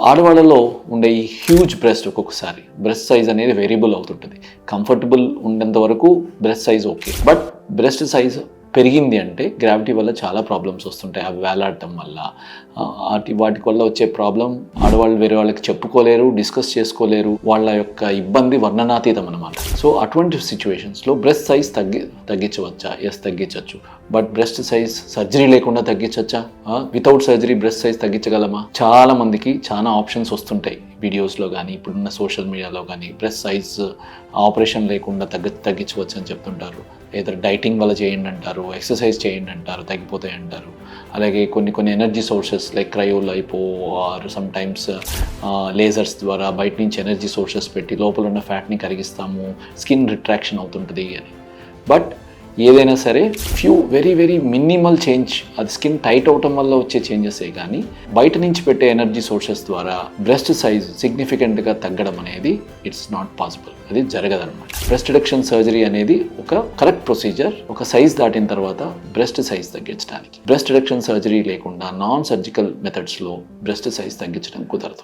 ఆడవాళ్ళలో ఉండే ఈ హ్యూజ్ బ్రెస్ట్ ఒక్కొక్కసారి బ్రెస్ట్ సైజ్ అనేది వేరియబుల్ అవుతుంటుంది. కంఫర్టబుల్ ఉండేంత వరకు breast size okay, but breast size పెరిగింది అంటే గ్రావిటీ వల్ల చాలా ప్రాబ్లమ్స్ వస్తుంటాయి. అవి వేలాడటం వల్ల వాటి వల్ల వచ్చే ప్రాబ్లం ఆడవాళ్ళు వేరే వాళ్ళకి చెప్పుకోలేరు, డిస్కస్ చేసుకోలేరు. వాళ్ళ యొక్క ఇబ్బంది వర్ణనాతీతం అనమాట. సో అటువంటి సిచ్యువేషన్స్లో బ్రెస్ట్ సైజ్ తగ్గించవచ్చా? ఎస్, తగ్గించవచ్చు. బట్ బ్రెస్ట్ సైజ్ సర్జరీ లేకుండా తగ్గించవచ్చా? వితౌట్ సర్జరీ బ్రెస్ట్ సైజ్ తగ్గించగలమా? చాలా మందికి చాలా ఆప్షన్స్ వస్తుంటాయి వీడియోస్లో కానీ ఇప్పుడున్న సోషల్ మీడియాలో కానీ. బ్రెస్ట్ సైజ్ ఆపరేషన్ లేకుండా తగ్గించవచ్చు అని చెప్తుంటారు. లేదా డైటింగ్ వల్ల చేయండి అంటారు, ఎక్సర్సైజ్ చేయండి అంటారు, తగ్గిపోతాయి అంటారు. అలాగే కొన్ని energy sources like cryo lipo or sometimes lasers ద్వారా బయట నుంచి ఎనర్జీ సోర్సెస్ పెట్టి లోపల ఉన్న ఫ్యాట్ని కరిగిస్తాము, స్కిన్ రిట్రాక్షన్ అవుతుంటుంది అని. బట్ ఏదైనా సరే వెరీ వెరీ మినిమల్ చేంజ్, అది స్కిన్ టైట్ అవటం వల్ల వచ్చే చేంజెసే కానీ బయట నుంచి పెట్టే ఎనర్జీ సోర్సెస్ ద్వారా బ్రెస్ట్ సైజ్ సిగ్నిఫికెంట్గా తగ్గడం అనేది ఇట్స్ నాట్ పాసిబుల్. అది జరగదన్నమాట. బ్రెస్ట్ రిడక్షన్ సర్జరీ అనేది ఒక కరెక్ట్ ప్రొసీజర్. ఒక సైజ్ దాటిన తర్వాత బ్రెస్ట్ సైజ్ తగ్గించడానికి. బ్రెస్ట్ రిడక్షన్ సర్జరీ లేకుండా నాన్ సర్జికల్ మెథడ్స్లో బ్రెస్ట్ సైజ్ తగ్గించడం కుదరదు.